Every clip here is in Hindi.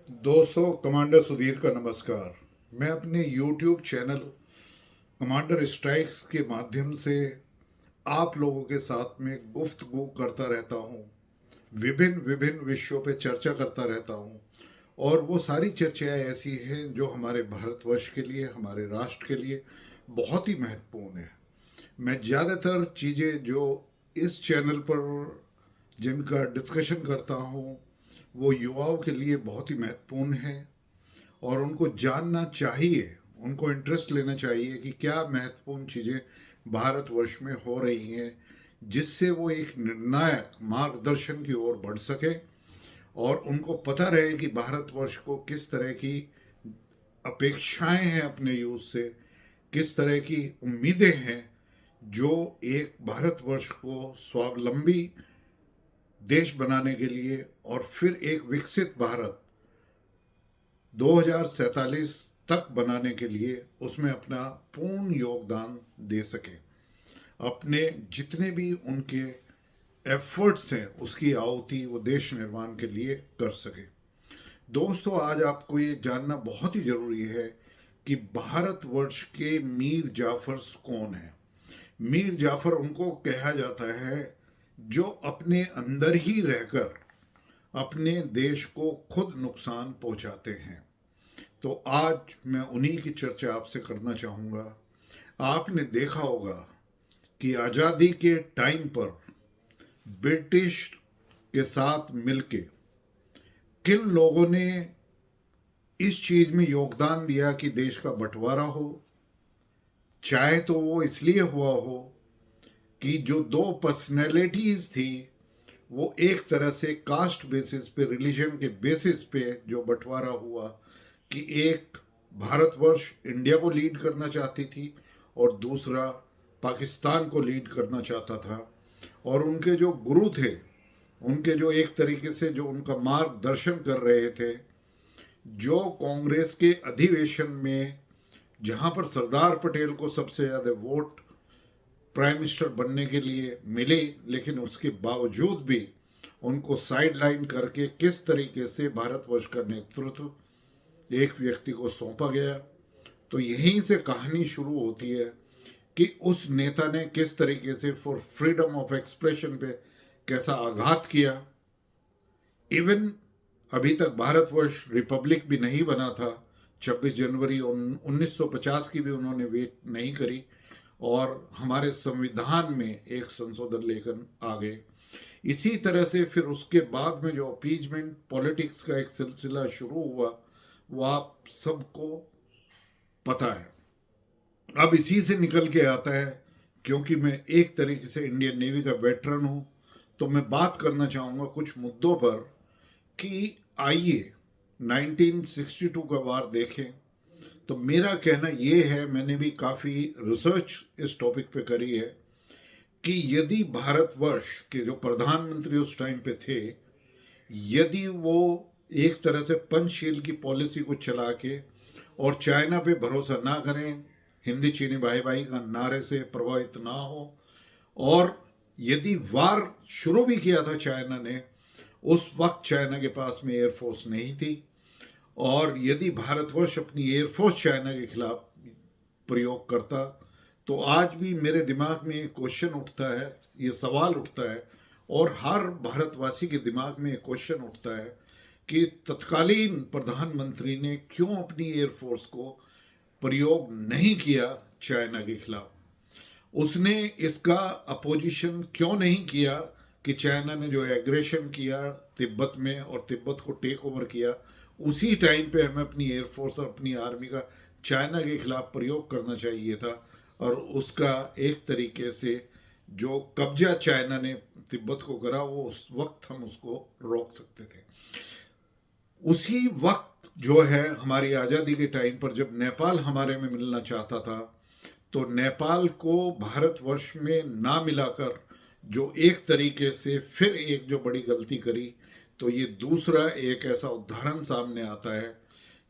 दोस्तों, कमांडर सुधीर का नमस्कार। मैं अपने YouTube चैनल कमांडर स्ट्राइक्स के माध्यम से आप लोगों के साथ में गुफ्तगू करता रहता हूँ। विभिन्न विभिन्न विषयों पे चर्चा करता रहता हूँ और वो सारी चर्चाएं ऐसी हैं जो हमारे भारतवर्ष के लिए, हमारे राष्ट्र के लिए बहुत ही महत्वपूर्ण है। मैं ज़्यादातर चीज़ें जो इस चैनल पर जिनका डिस्कशन करता हूँ वो युवाओं के लिए बहुत ही महत्वपूर्ण है और उनको जानना चाहिए, उनको इंटरेस्ट लेना चाहिए कि क्या महत्वपूर्ण चीज़ें भारतवर्ष में हो रही हैं, जिससे वो एक निर्णायक मार्गदर्शन की ओर बढ़ सके और उनको पता रहे कि भारतवर्ष को किस तरह की अपेक्षाएं हैं अपने यूथ से, किस तरह की उम्मीदें हैं जो एक भारतवर्ष को स्वावलंबी देश बनाने के लिए और फिर एक विकसित भारत 2047 तक बनाने के लिए उसमें अपना पूर्ण योगदान दे सके, अपने जितने भी उनके एफर्ट्स हैं उसकी आहुति वो देश निर्माण के लिए कर सके। दोस्तों, आज आपको ये जानना बहुत ही ज़रूरी है कि भारतवर्ष के मीर जाफर कौन है। मीर जाफर उनको कहा जाता है जो अपने अंदर ही रहकर अपने देश को खुद नुकसान पहुंचाते हैं। तो आज मैं उन्हीं की चर्चा आपसे करना चाहूँगा। आपने देखा होगा कि आज़ादी के टाइम पर ब्रिटिश के साथ मिलके किन लोगों ने इस चीज़ में योगदान दिया कि देश का बंटवारा हो। चाहे तो वो इसलिए हुआ हो कि जो दो पर्सनैलिटीज़ थी वो एक तरह से कास्ट बेसिस पे, रिलीजन के बेसिस पे जो बंटवारा हुआ कि एक भारतवर्ष इंडिया को लीड करना चाहती थी और दूसरा पाकिस्तान को लीड करना चाहता था। और उनके जो गुरु थे, उनके जो एक तरीके से जो उनका मार्गदर्शन कर रहे थे, जो कांग्रेस के अधिवेशन में जहां पर सरदार पटेल को सबसे ज़्यादा वोट प्राइम मिनिस्टर बनने के लिए मिले, लेकिन उसके बावजूद भी उनको साइड लाइन करके किस तरीके से भारतवर्ष का नेतृत्व एक व्यक्ति को सौंपा गया। तो यहीं से कहानी शुरू होती है कि उस नेता ने किस तरीके से फॉर फ्रीडम ऑफ एक्सप्रेशन पे कैसा आघात किया। इवन अभी तक भारतवर्ष रिपब्लिक भी नहीं बना था, 26 जनवरी 1950 की भी उन्होंने वेट नहीं करी और हमारे संविधान में एक संशोधन लेकर आ गए। इसी तरह से फिर उसके बाद में जो अपीजमेंट पॉलिटिक्स का एक सिलसिला शुरू हुआ वो आप सबको पता है। अब इसी से निकल के आता है, क्योंकि मैं एक तरीके से इंडियन नेवी का वेटरन हूँ, तो मैं बात करना चाहूँगा कुछ मुद्दों पर कि आइए 1962 का वार देखें। तो मेरा कहना ये है, मैंने भी काफ़ी रिसर्च इस टॉपिक पे करी है कि यदि भारतवर्ष के जो प्रधानमंत्री उस टाइम पे थे, यदि वो एक तरह से पंचशील की पॉलिसी को चला के और चाइना पे भरोसा ना करें, हिंदी चीनी भाई भाई का नारे से प्रभावित ना हो, और यदि वार शुरू भी किया था चाइना ने, उस वक्त चाइना के पास में एयरफोर्स नहीं थी, और यदि भारतवर्ष अपनी एयरफोर्स चाइना के खिलाफ प्रयोग करता तो आज भी मेरे दिमाग में एक क्वेश्चन उठता है, ये सवाल उठता है और हर भारतवासी के दिमाग में एक क्वेश्चन उठता है कि तत्कालीन प्रधानमंत्री ने क्यों अपनी एयरफोर्स को प्रयोग नहीं किया चाइना के खिलाफ। उसने इसका अपोजिशन क्यों नहीं किया कि चाइना ने जो एग्रेशन किया तिब्बत में और तिब्बत को टेक ओवर किया, उसी टाइम पे हमें अपनी एयरफोर्स और अपनी आर्मी का चाइना के खिलाफ प्रयोग करना चाहिए था और उसका एक तरीके से जो कब्जा चाइना ने तिब्बत को करा वो उस वक्त हम उसको रोक सकते थे। उसी वक्त जो है हमारी आज़ादी के टाइम पर जब नेपाल हमारे में मिलना चाहता था, तो नेपाल को भारतवर्ष में ना मिलाकर जो एक तरीके से फिर एक जो बड़ी गलती करी, तो ये दूसरा एक ऐसा उदाहरण सामने आता है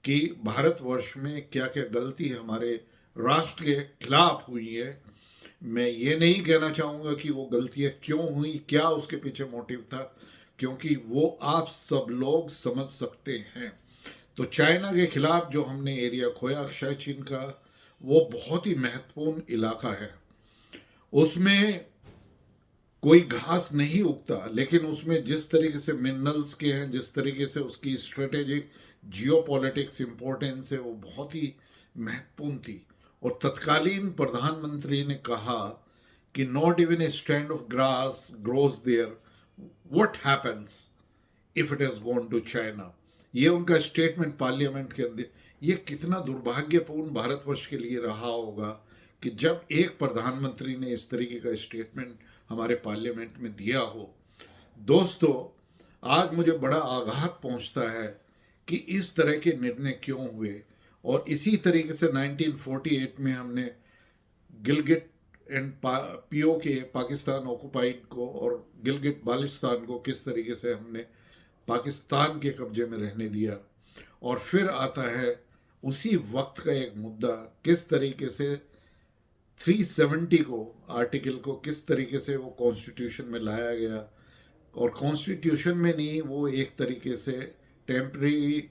कि भारतवर्ष में क्या क्या गलती हमारे राष्ट्र के खिलाफ हुई है। मैं ये नहीं कहना चाहूँगा कि वो गलतियाँ क्यों हुई, क्या उसके पीछे मोटिव था, क्योंकि वो आप सब लोग समझ सकते हैं। तो चाइना के खिलाफ जो हमने एरिया खोया अक्षय चीन का, वो बहुत ही महत्वपूर्ण इलाका है। उसमें कोई घास नहीं उगता, लेकिन उसमें जिस तरीके से मिनरल्स के हैं, जिस तरीके से उसकी स्ट्रेटेजिक जियोपॉलिटिक्स इंपॉर्टेंस है, वो बहुत ही महत्वपूर्ण थी। और तत्कालीन प्रधानमंत्री ने कहा कि not even a stand of grass grows there, what happens if it has gone to China. ये उनका स्टेटमेंट पार्लियामेंट के अंदर, ये कितना दुर्भाग्यपूर्ण भारतवर्ष के लिए रहा होगा कि जब एक प्रधानमंत्री ने इस तरीके का स्टेटमेंट हमारे पार्लियामेंट में दिया हो। दोस्तों, आज मुझे बड़ा आघात पहुंचता है कि इस तरह के निर्णय क्यों हुए। और इसी तरीके से 1948 में हमने Gilgit and PoK, Pakistan occupied को, और गिलगिट बाल्टिस्तान को किस तरीके से हमने पाकिस्तान के कब्जे में रहने दिया। और फिर आता है उसी वक्त का एक मुद्दा, किस तरीके से 370 को, आर्टिकल को किस तरीके से वो कॉन्स्टिट्यूशन में लाया गया। और कॉन्स्टिट्यूशन में नहीं, वो एक तरीके से टेम्परेरी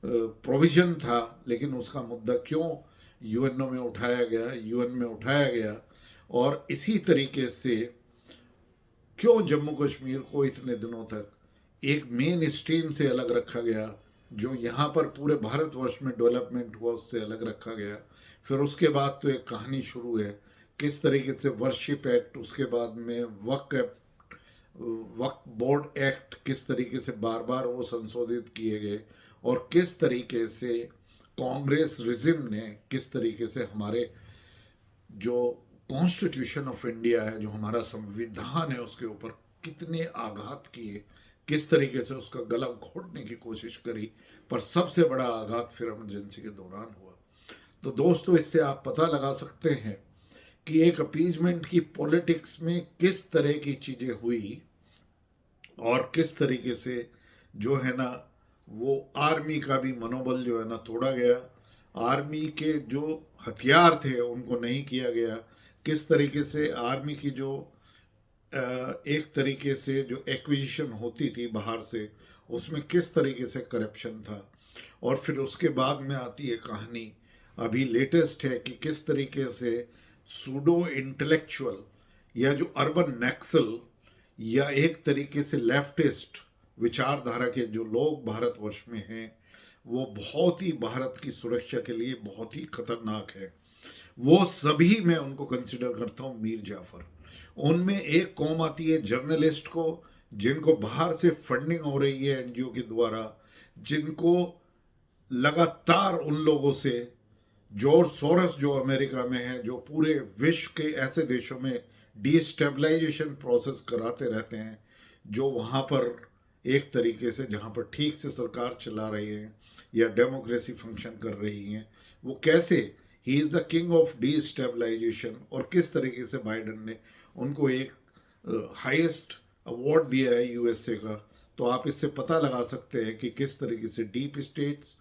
प्रोविजन था, लेकिन उसका मुद्दा क्यों यूएनओ में उठाया गया, यूएन में उठाया गया। और इसी तरीके से क्यों जम्मू कश्मीर को इतने दिनों तक एक मेन स्ट्रीम से अलग रखा गया, जो यहाँ पर पूरे भारतवर्ष में डेवलपमेंट हुआ उससे अलग रखा गया। फिर उसके बाद तो एक कहानी शुरू है, किस तरीके से वर्शिप एक्ट, उसके बाद में वक्फ बोर्ड एक्ट, किस तरीके से बार बार वो संशोधित किए गए, और किस तरीके से कांग्रेस रिजिम ने किस तरीके से हमारे जो कॉन्स्टिट्यूशन ऑफ इंडिया है, जो हमारा संविधान है, उसके ऊपर कितने आघात किए, किस तरीके से उसका गला घोटने की कोशिश करी। पर सबसे बड़ा आघात फिर इमरजेंसी के दौरान हुआ। तो दोस्तों, इससे आप पता लगा सकते हैं कि एक अपीजमेंट की पॉलिटिक्स में किस तरह की चीज़ें हुई, और किस तरीके से जो है ना, वो आर्मी का भी मनोबल जो है ना तोड़ा गया। आर्मी के जो हथियार थे उनको नहीं किया गया। किस तरीके से आर्मी की जो एक तरीके से जो एक्विजिशन होती थी बाहर से, उसमें किस तरीके से करप्शन था। और फिर उसके बाद में आती है कहानी, अभी लेटेस्ट है, कि किस तरीके से सूडो इंटेलेक्चुअल या जो अर्बन नक्सल या एक तरीके से लेफ्टिस्ट विचारधारा के जो लोग भारतवर्ष में हैं, वो बहुत ही भारत की सुरक्षा के लिए बहुत ही खतरनाक है। वो सभी मैं उनको कंसिडर करता हूँ मीर जाफर। उनमें एक कौम आती है जर्नलिस्ट को, जिनको बाहर से फंडिंग हो रही है एनजीओ के द्वारा, जिनको लगातार उन लोगों से, जॉर्ज सोरस जो अमेरिका में है, जो पूरे विश्व के ऐसे देशों में डिस्टेबलाइजेशन प्रोसेस कराते रहते हैं, जो वहाँ पर एक तरीके से जहाँ पर ठीक से सरकार चला रही है या डेमोक्रेसी फंक्शन कर रही है, वो कैसे he is the king of destabilisation. और किस तरीके से बाइडन ने उनको एक हाईएस्ट अवार्ड दिया है यूएसए का। तो आप इससे पता लगा सकते हैं कि किस तरीके से डीप स्टेट्स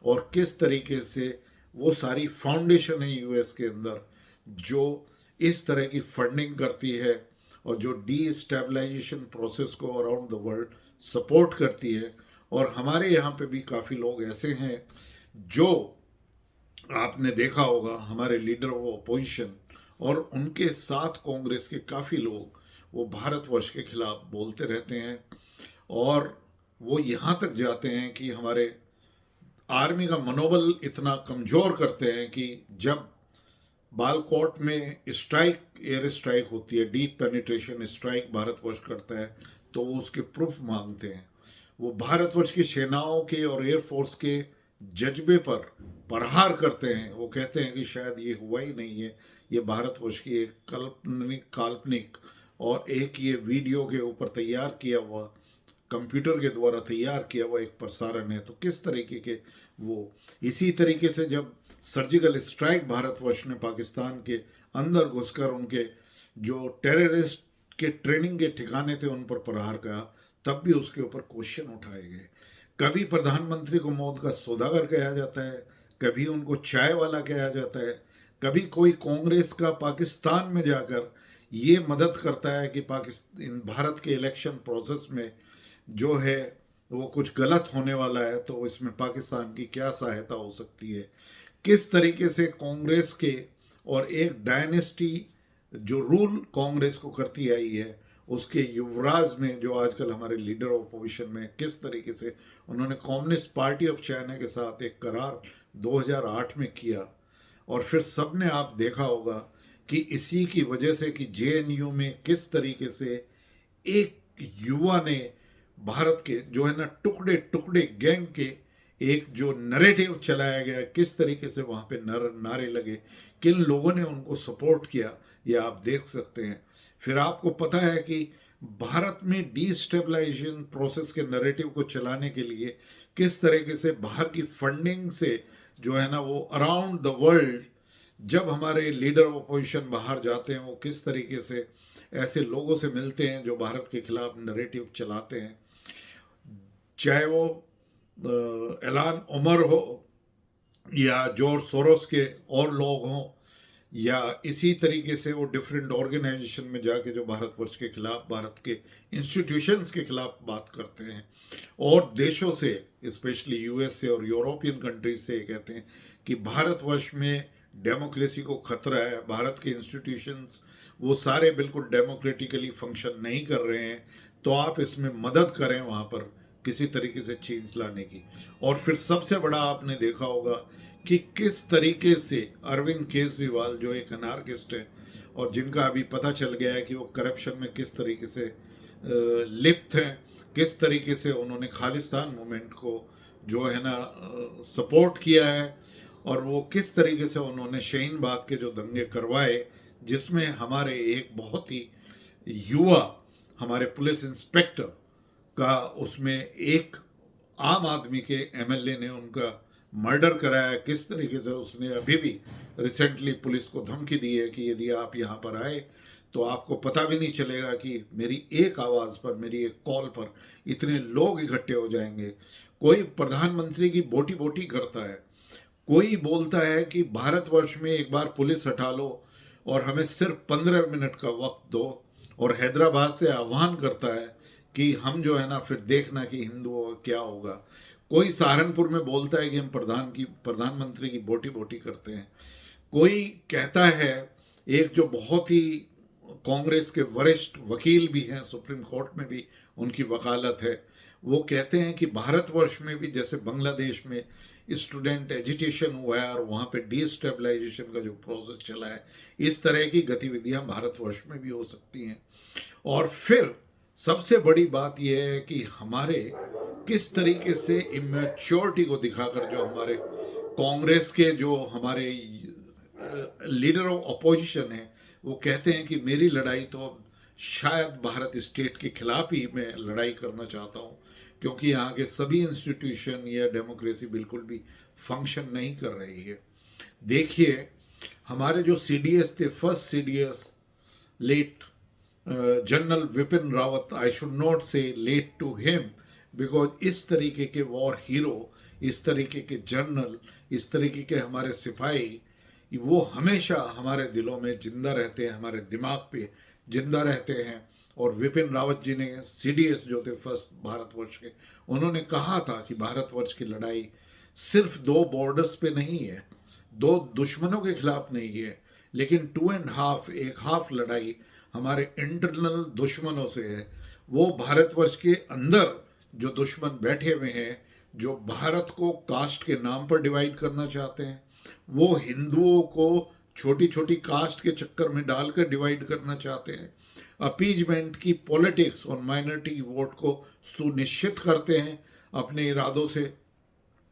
और किस तरीके से वो सारी फाउंडेशन है यूएस के अंदर जो इस तरह की फंडिंग करती है और जो डीस्टेबलाइजेशन प्रोसेस को अराउंड द वर्ल्ड सपोर्ट करती है। और हमारे यहाँ पे भी काफ़ी लोग ऐसे हैं जो आपने देखा होगा, हमारे लीडर ऑफ अपोजिशन और उनके साथ कांग्रेस के काफ़ी लोग वो भारतवर्ष के खिलाफ बोलते रहते हैं। और वो यहाँ तक जाते हैं कि हमारे आर्मी का मनोबल इतना कमज़ोर करते हैं कि जब बालकोट में स्ट्राइक, एयर स्ट्राइक होती है, डीप पेनिट्रेशन स्ट्राइक भारतवर्ष करता है, तो वो उसके प्रूफ मांगते हैं। वो भारतवर्ष की सेनाओं के और एयरफोर्स के जज्बे पर प्रहार करते हैं। वो कहते हैं कि शायद ये हुआ ही नहीं है, ये भारतवर्ष की एक काल्पनिक और एक ये वीडियो के ऊपर तैयार किया हुआ, कंप्यूटर के द्वारा तैयार किया हुआ एक प्रसारण है। तो किस तरीके के वो, इसी तरीके से जब सर्जिकल स्ट्राइक भारतवर्ष ने पाकिस्तान के अंदर घुसकर उनके जो टेररिस्ट के ट्रेनिंग के ठिकाने थे उन पर प्रहार किया, तब भी उसके ऊपर क्वेश्चन उठाए गए। कभी प्रधानमंत्री को मौत का सौदागर कहा जाता है, कभी उनको चाय वाला कहा जाता है, कभी कोई कांग्रेस का पाकिस्तान में जाकर ये मदद करता है कि पाकिस्तान भारत के इलेक्शन प्रोसेस में जो है वो कुछ गलत होने वाला है तो इसमें पाकिस्तान की क्या सहायता हो सकती है, किस तरीके से कांग्रेस के और एक डायनेस्टी जो रूल कांग्रेस को करती आई है उसके युवराज ने, जो आजकल हमारे लीडर ऑफ अपोजिशन में, किस तरीके से उन्होंने कम्युनिस्ट पार्टी ऑफ चाइना के साथ एक करार 2008 में किया। और फिर सबने आप देखा होगा कि इसी की वजह से कि जेएनयू में किस तरीके से एक युवा ने भारत के जो है ना टुकड़े टुकड़े गैंग के एक जो नरेटिव चलाया गया, किस तरीके से वहाँ पे नारे लगे, किन लोगों ने उनको सपोर्ट किया, ये आप देख सकते हैं। फिर आपको पता है कि भारत में डिस्टेबलाइजेशन प्रोसेस के नरेटिव को चलाने के लिए किस तरीके से बाहर की फंडिंग से जो है ना वो अराउंड द वर्ल्ड जब हमारे लीडर ऑफ अपोजिशन बाहर जाते हैं वो किस तरीके से ऐसे लोगों से मिलते हैं जो भारत के खिलाफ नरेटिव चलाते हैं, चाहे वो एलान उमर हो या जॉर्ज सोरोस के और लोग हों, या इसी तरीके से वो डिफरेंट ऑर्गेनाइजेशन में जाके जो भारतवर्ष के खिलाफ, भारत के इंस्टीट्यूशंस के खिलाफ बात करते हैं, और देशों से स्पेशली यूएस से और यूरोपियन कंट्रीज से कहते हैं कि भारतवर्ष में डेमोक्रेसी को खतरा है, भारत के इंस्टीट्यूशंस वो सारे बिल्कुल डेमोक्रेटिकली फंक्शन नहीं कर रहे हैं, तो आप इसमें मदद करें वहाँ पर किसी तरीके से चेंज लाने की। और फिर सबसे बड़ा आपने देखा होगा कि किस तरीके से अरविंद केजरीवाल जो एक अनार्किस्ट है और जिनका अभी पता चल गया है कि वो करप्शन में किस तरीके से लिप्त हैं, किस तरीके से उन्होंने खालिस्तान मूवमेंट को जो है ना सपोर्ट किया है, और वो किस तरीके से उन्होंने शाहीन बाग के जो दंगे करवाए जिसमें हमारे एक बहुत ही युवा हमारे पुलिस इंस्पेक्टर का उसमें एक आम आदमी के एमएलए ने उनका मर्डर कराया, किस तरीके से उसने अभी भी रिसेंटली पुलिस को धमकी दी है कि यदि आप यहाँ पर आए तो आपको पता भी नहीं चलेगा कि मेरी एक आवाज़ पर, मेरी एक कॉल पर इतने लोग इकट्ठे हो जाएंगे। कोई प्रधानमंत्री की बोटी बोटी करता है, कोई बोलता है कि भारतवर्ष में एक बार पुलिस हटा लो और हमें सिर्फ 15 मिनट का वक्त दो, और हैदराबाद से आह्वान करता है कि हम जो है ना फिर देखना कि हिंदुओं का क्या होगा। कोई सहारनपुर में बोलता है कि हम प्रधानमंत्री की बोटी बोटी करते हैं। कोई कहता है, एक जो बहुत ही कांग्रेस के वरिष्ठ वकील भी हैं, सुप्रीम कोर्ट में भी उनकी वकालत है, वो कहते हैं कि भारतवर्ष में भी जैसे बांग्लादेश में स्टूडेंट एजिटेशन हुआ है और वहाँ पे डिस्टेबलाइजेशन का जो प्रोसेस चला है, इस तरह की गतिविधियाँ भारतवर्ष में भी हो सकती हैं। और फिर सबसे बड़ी बात यह है कि हमारे किस तरीके से इमेच्योरिटी को दिखाकर जो हमारे कांग्रेस के जो हमारे लीडर ऑफ अपोजिशन है वो कहते हैं कि मेरी लड़ाई तो शायद भारत स्टेट के खिलाफ ही मैं लड़ाई करना चाहता हूँ, क्योंकि यहाँ के सभी इंस्टीट्यूशन या डेमोक्रेसी बिल्कुल भी फंक्शन नहीं कर रही है। देखिए हमारे जो सीडीएस थे, first CDS late general Bipin Rawat, I should not say late to him because इस तरीके के वॉर हीरो, इस तरीके के जनरल, इस तरीके के हमारे सिपाही, वो हमेशा हमारे दिलों में जिंदा रहते हैं, हमारे दिमाग पे जिंदा रहते हैं। और विपिन रावत जी ने, सीडीएस जो थे फर्स्ट भारतवर्ष के, उन्होंने कहा था कि भारतवर्ष की लड़ाई सिर्फ दो बॉर्डर्स पे नहीं है, दो दुश्मनों के खिलाफ नहीं है, लेकिन 2.5 एक हाफ लड़ाई हमारे इंटरनल दुश्मनों से है। वो भारतवर्ष के अंदर जो दुश्मन बैठे हुए हैं, जो भारत को कास्ट के नाम पर डिवाइड करना चाहते हैं, वो हिंदुओं को छोटी छोटी कास्ट के चक्कर में डालकर डिवाइड करना चाहते हैं, अपीजमेंट की पॉलिटिक्स और माइनॉरिटी वोट को सुनिश्चित करते हैं अपने इरादों से।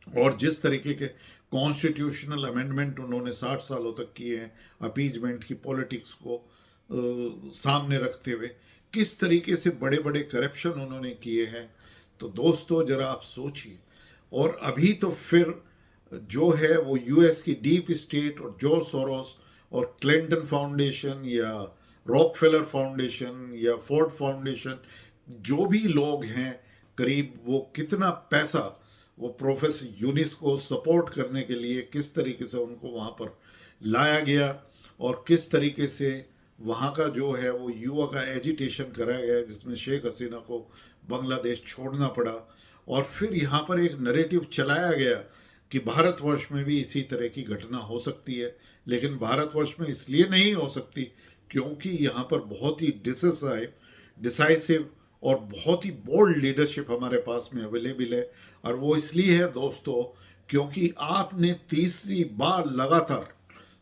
और जिस तरीके के कॉन्स्टिट्यूशनल अमेंडमेंट उन्होंने 60 सालों तक किए हैं अपीजमेंट की पॉलिटिक्स को सामने रखते हुए, किस तरीके से बड़े बड़े करप्शन उन्होंने किए हैं, तो दोस्तों जरा आप सोचिए। और अभी तो फिर जो है वो यूएस की डीप स्टेट और जॉर्ज सोरोस और क्लिंटन फाउंडेशन या रॉकफेलर फाउंडेशन या फोर्ड फाउंडेशन, जो भी लोग हैं करीब, वो कितना पैसा वो प्रोफेसर यूनिस को सपोर्ट करने के लिए किस तरीके से उनको वहाँ पर लाया गया, और किस तरीके से वहाँ का जो है वो युवा का एजिटेशन कराया गया जिसमें शेख हसीना को बांग्लादेश छोड़ना पड़ा। और फिर यहाँ पर एक नैरेटिव चलाया गया कि भारतवर्ष में भी इसी तरह की घटना हो सकती है, लेकिन भारतवर्ष में इसलिए नहीं हो सकती क्योंकि यहाँ पर बहुत ही डिसाइसिव और बहुत ही बोल्ड लीडरशिप हमारे पास में अवेलेबल है। और वो इसलिए है दोस्तों क्योंकि आपने तीसरी बार लगातार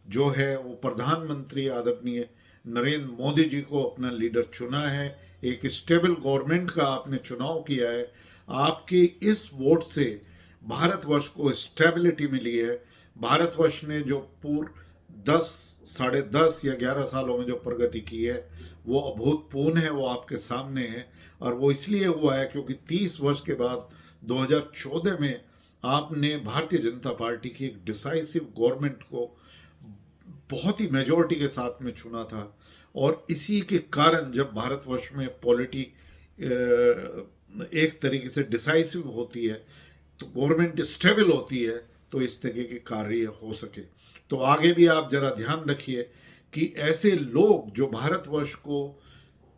जो है वो प्रधानमंत्री आदरणीय नरेंद्र मोदी जी को अपना लीडर चुना है। एक स्टेबल गवर्नमेंट का आपने चुनाव किया है। आपके इस वोट से भारतवर्ष को स्टेबिलिटी मिली है। भारतवर्ष ने जो पूर्व 10 साढ़े 10 या 11 सालों में जो प्रगति की है वो अभूतपूर्व है, वो आपके सामने है। और वो इसलिए हुआ है क्योंकि 30 वर्ष के बाद 2014 में आपने भारतीय जनता पार्टी की एक डिसाइसिव गवर्नमेंट को बहुत ही मेजॉरिटी के साथ में चुना था। और इसी के कारण जब भारतवर्ष में पॉलिटी एक तरीके से डिसाइसिव होती है तो गवर्नमेंट स्टेबल होती है, तो इस तरह के कार्य हो सके। तो आगे भी आप जरा ध्यान रखिए कि ऐसे लोग जो भारतवर्ष को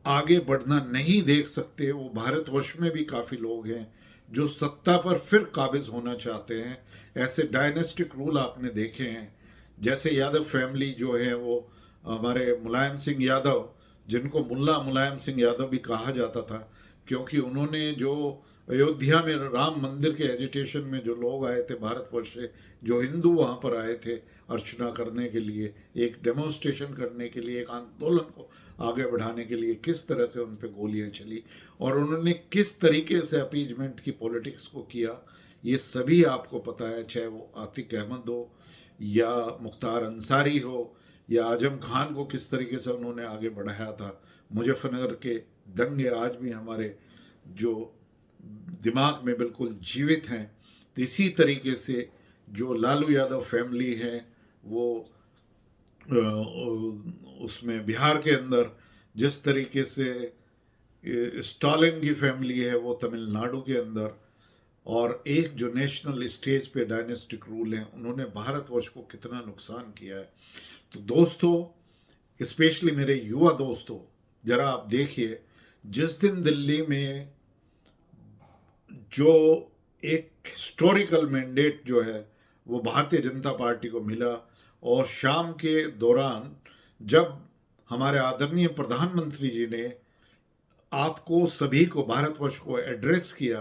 आगे बढ़ना नहीं देख सकते, वो भारतवर्ष में भी काफ़ी लोग हैं जो सत्ता पर फिर काबिज होना चाहते हैं। ऐसे डायनेस्टिक रूल आपने देखे हैं, जैसे यादव फैमिली जो है वो हमारे मुलायम सिंह यादव, जिनको मुल्ला मुलायम सिंह यादव भी कहा जाता था, क्योंकि उन्होंने जो अयोध्या में राम मंदिर के एजिटेशन में जो लोग आए थे भारतवर्ष से, जो हिंदू वहाँ पर आए थे अर्चना करने के लिए, एक डेमोन्स्ट्रेशन करने के लिए, एक आंदोलन को आगे बढ़ाने के लिए, किस तरह से उन पर गोलियाँ चली और उन्होंने किस तरीके से अपीजमेंट की पॉलिटिक्स को किया, ये सभी आपको पता है। चाहे वो आतिक अहमद हो या मुख्तार अंसारी हो या आजम खान को किस तरीके से उन्होंने आगे बढ़ाया था। मुजफ्फरनगर के दंगे आज भी हमारे जो दिमाग में बिल्कुल जीवित हैं। तो इसी तरीके से जो लालू यादव फैमिली है वो उसमें बिहार के अंदर जिस तरीके से स्टालिन की फैमिली है वो तमिलनाडु के अंदर, और एक जो नेशनल स्टेज पे डायनेस्टिक रूल हैं उन्होंने भारतवर्ष को कितना नुकसान किया है। तो दोस्तों, स्पेशली मेरे युवा दोस्तों, जरा आप देखिए, जिस दिन दिल्ली में जो एक हिस्टोरिकल मैंडेट जो है वो भारतीय जनता पार्टी को मिला और शाम के दौरान जब हमारे आदरणीय प्रधानमंत्री जी ने आपको सभी को भारतवर्ष को एड्रेस किया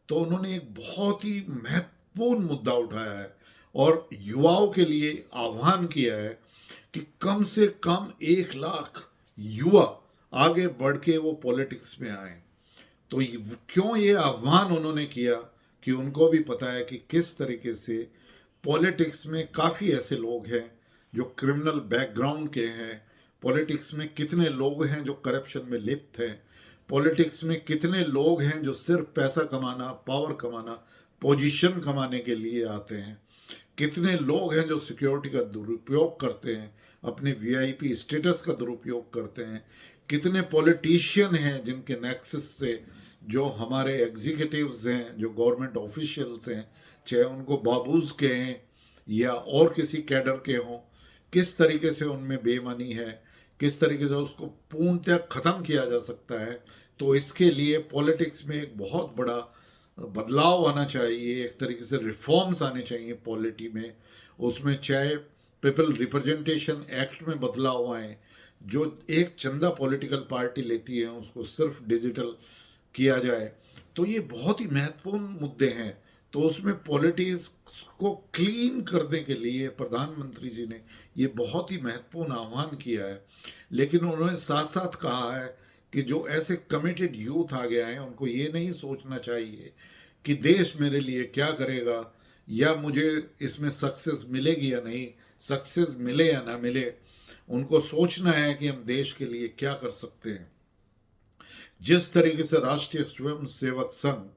तो उन्होंने एक बहुत ही महत्वपूर्ण मुद्दा उठाया है और युवाओं के लिए आह्वान किया है कि कम से कम 1 लाख युवा आगे बढ़ के वो पॉलिटिक्स में आए। तो क्यों ये आह्वान उन्होंने किया कि उनको भी पता है कि किस तरीके से पॉलिटिक्स में काफ़ी ऐसे लोग हैं जो क्रिमिनल बैकग्राउंड के हैं, पॉलिटिक्स में कितने लोग हैं जो करप्शन में लिप्त हैं, पॉलिटिक्स में कितने लोग हैं जो सिर्फ पैसा कमाना, पावर कमाना, पोजीशन कमाने के लिए आते हैं, कितने लोग हैं जो सिक्योरिटी का दुरुपयोग करते हैं, अपने वीआईपी स्टेटस का दुरुपयोग करते हैं, कितने पॉलिटिशियन हैं जिनके नेक्सस से जो हमारे एग्जीक्यूटिव्स हैं, जो गवर्नमेंट ऑफिशियल्स हैं, चाहे उनको बाबूज के हैं या और किसी कैडर के हों, किस तरीके से उनमें बेईमानी है, किस तरीके से उसको पूर्णतः ख़त्म किया जा सकता है। तो इसके लिए पॉलिटिक्स में एक बहुत बड़ा बदलाव आना चाहिए, एक तरीके से रिफॉर्म्स आने चाहिए पॉलिटी में। उसमें चाहे पीपल रिप्रेजेंटेशन एक्ट में बदलाव आए, जो एक चंदा पॉलिटिकल पार्टी लेती है उसको सिर्फ डिजिटल किया जाए। तो ये बहुत ही महत्वपूर्ण मुद्दे हैं। तो उसमें पॉलिटिक्स को क्लीन करने के लिए प्रधानमंत्री जी ने ये बहुत ही महत्वपूर्ण आह्वान किया है। लेकिन उन्होंने साथ साथ कहा है कि जो ऐसे कमिटेड यूथ आ गया है उनको ये नहीं सोचना चाहिए कि देश मेरे लिए क्या करेगा या मुझे इसमें सक्सेस मिलेगी या नहीं, सक्सेस मिले या ना मिले, उनको सोचना है कि हम देश के लिए क्या कर सकते हैं। जिस तरीके से राष्ट्रीय स्वयं सेवक संघ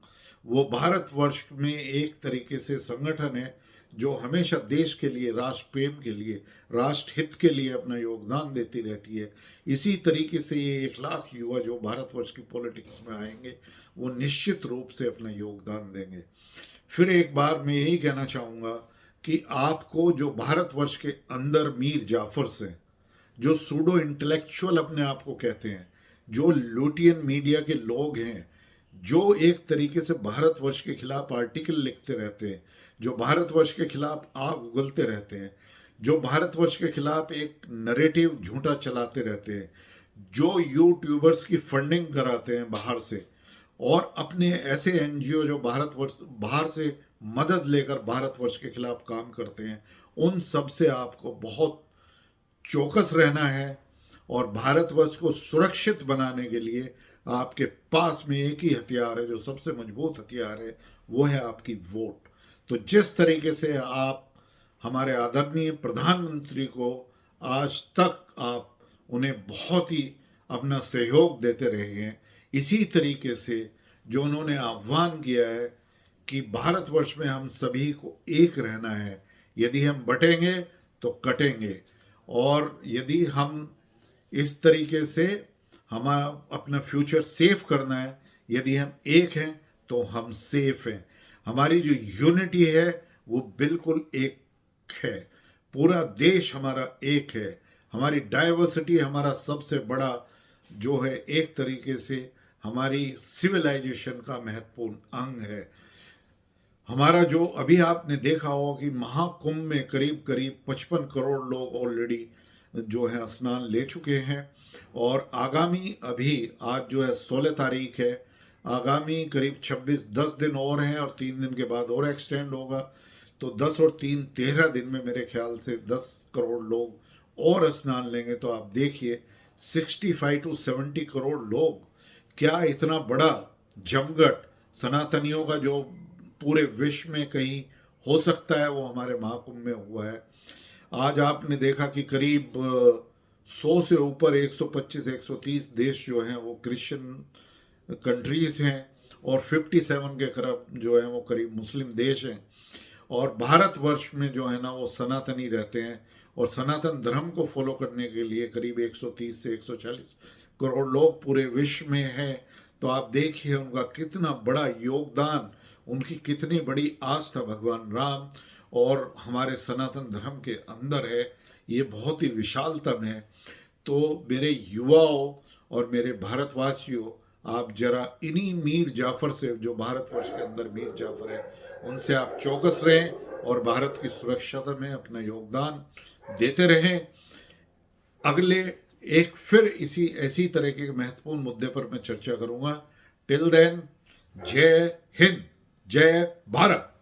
वो भारतवर्ष में एक तरीके से संगठन है जो हमेशा देश के लिए, राष्ट्र प्रेम के लिए, राष्ट्र हित के लिए अपना योगदान देती रहती है, इसी तरीके से ये 1 लाख युवा जो भारतवर्ष की पॉलिटिक्स में आएंगे वो निश्चित रूप से अपना योगदान देंगे। फिर एक बार मैं यही कहना चाहूँगा कि आपको जो भारतवर्ष के अंदर मीर जाफर्स हैं, जो सूडो इंटेलेक्चुअल अपने आप को कहते हैं, जो लुटियन मीडिया के लोग हैं, जो एक तरीके से भारतवर्ष के खिलाफ आर्टिकल लिखते रहते हैं, जो भारतवर्ष के खिलाफ आग उगलते रहते हैं, जो भारतवर्ष के खिलाफ एक नरेटिव झूठा चलाते रहते हैं, जो यूट्यूबर्स की फंडिंग कराते हैं बाहर से, और अपने ऐसे एनजीओ जो भारतवर्ष बाहर से मदद लेकर भारतवर्ष के खिलाफ काम करते हैं, उन सब से आपको बहुत चौकस रहना है। और भारतवर्ष को सुरक्षित बनाने के लिए आपके पास में एक ही हथियार है, जो सबसे मजबूत हथियार है, वो है आपकी वोट। तो जिस तरीके से आप हमारे आदरणीय प्रधानमंत्री को आज तक आप उन्हें बहुत ही अपना सहयोग देते रहे हैं, इसी तरीके से जो उन्होंने आह्वान किया है कि भारतवर्ष में हम सभी को एक रहना है, यदि हम बटेंगे तो कटेंगे, और यदि हम इस तरीके से हमारा अपना फ्यूचर सेफ करना है, यदि हम एक हैं तो हम सेफ हैं। हमारी जो यूनिटी है वो बिल्कुल एक है, पूरा देश हमारा एक है। हमारी डाइवर्सिटी हमारा सबसे बड़ा जो है एक तरीके से हमारी सिविलाइजेशन का महत्वपूर्ण अंग है। हमारा जो अभी आपने देखा हो कि महाकुंभ में करीब करीब 55 करोड़ लोग ऑलरेडी जो है स्नान ले चुके हैं, और आगामी अभी आज जो है 16 तारीख है, आगामी करीब 10 दिन और हैं, और 3 दिन के बाद और एक्सटेंड होगा, तो 10 और 3 13 दिन में मेरे ख्याल से 10 करोड़ लोग और स्नान लेंगे। तो आप देखिए 65 to 70 करोड़ लोग, क्या इतना बड़ा जमघट सनातनियों का जो पूरे विश्व में कहीं हो सकता है, वो हमारे महाकुंभ में हुआ है। आज आपने देखा कि करीब 100 से ऊपर 125-130 देश जो हैं वो क्रिश्चियन कंट्रीज हैं, और 57 के करीब जो है वो करीब मुस्लिम देश हैं, और भारतवर्ष में जो है ना वो सनातनी रहते हैं, और सनातन धर्म को फॉलो करने के लिए करीब 130 से 140 करोड़ लोग पूरे विश्व में हैं। तो आप देखिए उनका कितना बड़ा योगदान, उनकी कितनी बड़ी आस्था भगवान राम और हमारे सनातन धर्म के अंदर है, ये बहुत ही विशालतम है। तो मेरे युवाओं और मेरे भारतवासियों, आप जरा इन्हीं मीर जाफर से, जो भारतवर्ष के अंदर मीर जाफर है, उनसे आप चौकस रहें और भारत की सुरक्षा में अपना योगदान देते रहें। अगले एक फिर ऐसी तरह के महत्वपूर्ण मुद्दे पर मैं चर्चा करूंगा। टिल देन, जय हिंद, जय भारत।